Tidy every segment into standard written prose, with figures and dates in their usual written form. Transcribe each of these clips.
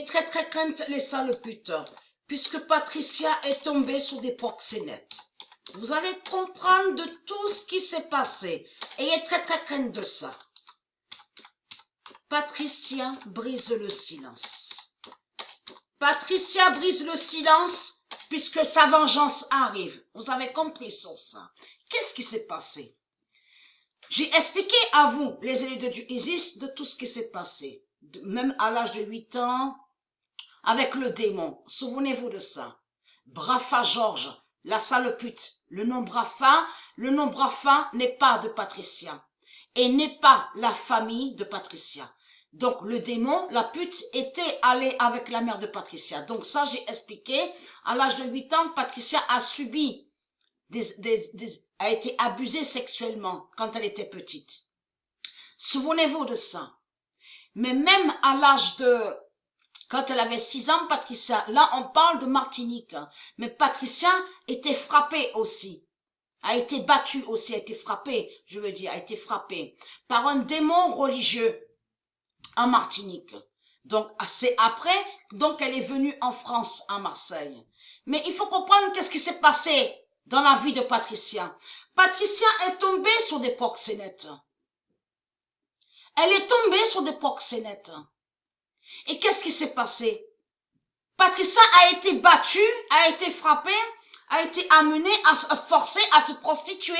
très très crainte les sales putes, puisque Patricia est tombée sur des proxénètes. Vous allez comprendre de tout ce qui s'est passé. Ayez très très crainte de ça. Patricia brise le silence. Patricia brise le silence puisque sa vengeance arrive. Vous avez compris sur ça. Qu'est-ce qui s'est passé? J'ai expliqué à vous, les élèves du Isis, de tout ce qui s'est passé. Même à l'âge de 8 ans, avec le démon. Souvenez-vous de ça. Brafa Georges, la sale pute. Le nom Brafa n'est pas de Patricia. Et n'est pas la famille de Patricia. Donc le démon, la pute, était allé avec la mère de Patricia. Donc ça, j'ai expliqué. À l'âge de 8 ans, Patricia a subi a été abusée sexuellement quand elle était petite. Souvenez-vous de ça. Mais même à l'âge de... Quand elle avait 6 ans, Patricia, là on parle de Martinique, mais Patricia était frappée aussi, a été battue aussi, a été frappée, je veux dire, a été frappée par un démon religieux en Martinique. Donc c'est après, donc elle est venue en France, à Marseille. Mais il faut comprendre qu'est-ce qui s'est passé dans la vie de Patricia. Patricia est tombée sur des proxénètes. Elle est tombée sur des proxénètes. Et qu'est-ce qui s'est passé? Patricia a été battue, a été frappée, a été amenée à se forcer à se prostituer.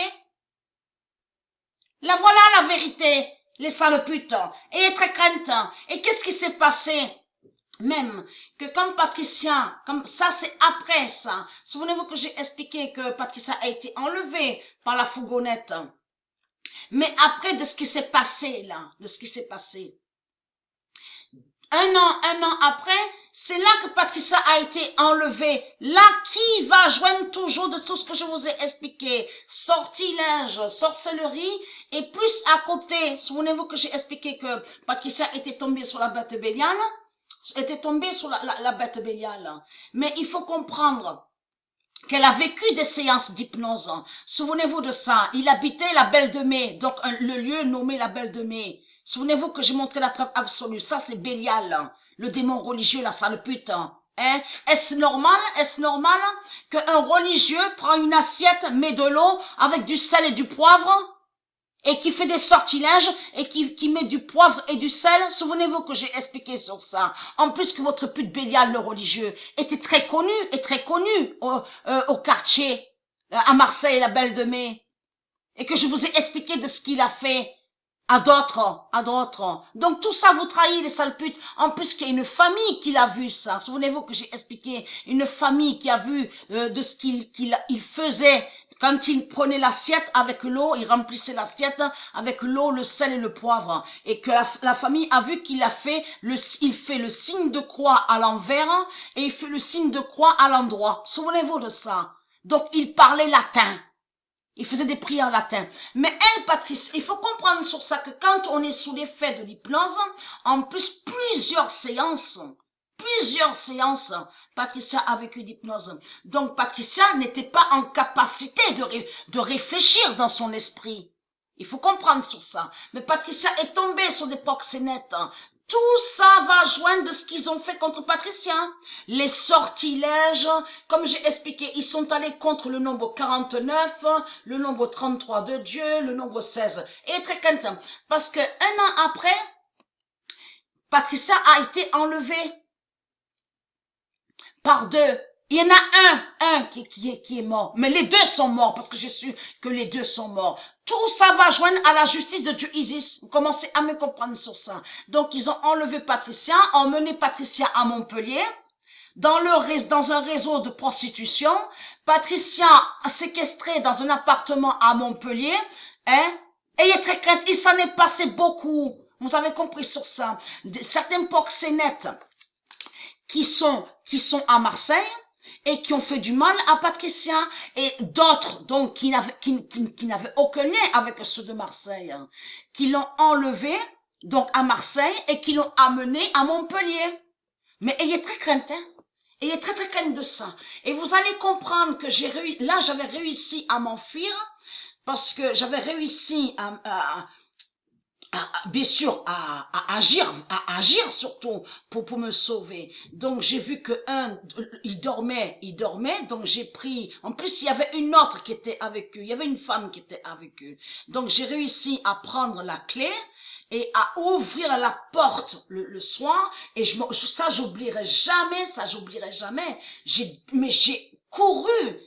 Là voilà la vérité, les sales putes. Et très crainte. Et qu'est-ce qui s'est passé? Même que comme Patricia, comme ça c'est après ça. Souvenez-vous que j'ai expliqué que Patricia a été enlevée par la fourgonnette. Mais après de ce qui s'est passé là, de ce qui s'est passé. Un an après, c'est là que Patricia a été enlevée. Là, qui va joindre toujours de tout ce que je vous ai expliqué? Sortilège, sorcellerie, et plus à côté, souvenez-vous que j'ai expliqué que Patricia était tombée sur la bête béliale, était tombée sur la bête béliale. Mais il faut comprendre qu'elle a vécu des séances d'hypnose. Souvenez-vous de ça. Il habitait la Belle de Mai, donc le lieu nommé la Belle de Mai. Souvenez-vous que j'ai montré la preuve absolue. Ça, c'est Bélial, le démon religieux, la sale pute. Hein? Est-ce normal qu'un religieux prend une assiette, met de l'eau avec du sel et du poivre et qui fait des sortilèges et qui met du poivre et du sel? Souvenez-vous que j'ai expliqué sur ça. En plus que votre pute Bélial, le religieux, était très connu au quartier, à Marseille, la Belle de Mai. Et que je vous ai expliqué de ce qu'il a fait à d'autres. Donc tout ça vous trahit, les sales putes. En plus qu'il y a une famille qui l'a vu ça. Souvenez-vous que j'ai expliqué, une famille qui a vu de ce qu'il faisait quand il prenait l'assiette avec l'eau, il remplissait l'assiette avec l'eau, le sel et le poivre. Et que la famille a vu qu'il fait le signe de croix à l'envers et il fait le signe de croix à l'endroit. Souvenez-vous de ça. Donc il parlait latin. Il faisait des prières latines. Mais elle, Patrice, il faut comprendre sur ça que quand on est sous l'effet de l'hypnose, en plus plusieurs séances, Patricia a vécu d'hypnose. Donc Patricia n'était pas en capacité de réfléchir dans son esprit. Il faut comprendre sur ça. Mais Patricia est tombée sur des proxénètes. Tout ça va joindre de ce qu'ils ont fait contre Patricia. Les sortilèges, comme j'ai expliqué, ils sont allés contre le nombre 49, le nombre 33 de Dieu, le nombre 16. Et très content. Parce que 1 an après, Patricia a été enlevée par 2. Il y en a un qui est mort. Mais les 2 sont morts parce que j'ai su que les 2 sont morts. Tout ça va joindre à la justice de Dieu Isis. Vous commencez à me comprendre sur ça. Donc, ils ont enlevé Patricia, emmené Patricia à Montpellier, dans un réseau de prostitution. Patricia séquestrée dans un appartement à Montpellier. Ayez très crainte, il s'en est passé beaucoup. Vous avez compris sur ça. Certains proxénètes qui sont à Marseille, et qui ont fait du mal à Patricia, et d'autres donc qui n'avaient aucun lien avec ceux de Marseille, qui l'ont enlevé donc à Marseille et qui l'ont amené à Montpellier. Mais ayez très crainte, ayez très très crainte de ça. Et vous allez comprendre que j'avais réussi à m'enfuir parce que j'avais réussi bien sûr, à agir surtout pour me sauver. Donc j'ai vu que il dormait, donc j'ai pris, en plus il y avait une autre qui était avec eux, il y avait une femme qui était avec eux. Donc j'ai réussi à prendre la clé et à ouvrir la porte le soir, et ça j'oublierai jamais. Mais j'ai couru.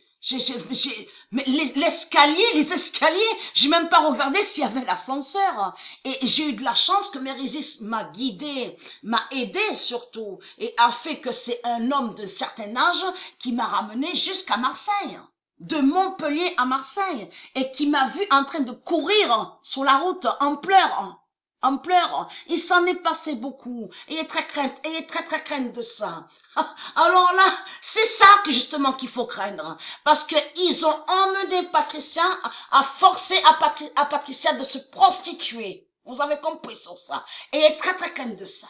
Mais les escaliers, j'ai même pas regardé s'il y avait l'ascenseur. Et j'ai eu de la chance que Mérisis m'a guidé, m'a aidé surtout, et a fait que c'est un homme d'un certain âge qui m'a ramené jusqu'à Marseille, de Montpellier à Marseille, et qui m'a vu en train de courir sur la route en pleurant. En pleurant. Il s'en est passé beaucoup. Et il est très crainte de ça. Alors là, c'est ça que justement qu'il faut craindre. Parce que ils ont emmené Patricia à forcer à Patricia de se prostituer. Vous avez compris sur ça. Et elle est très crainte de ça.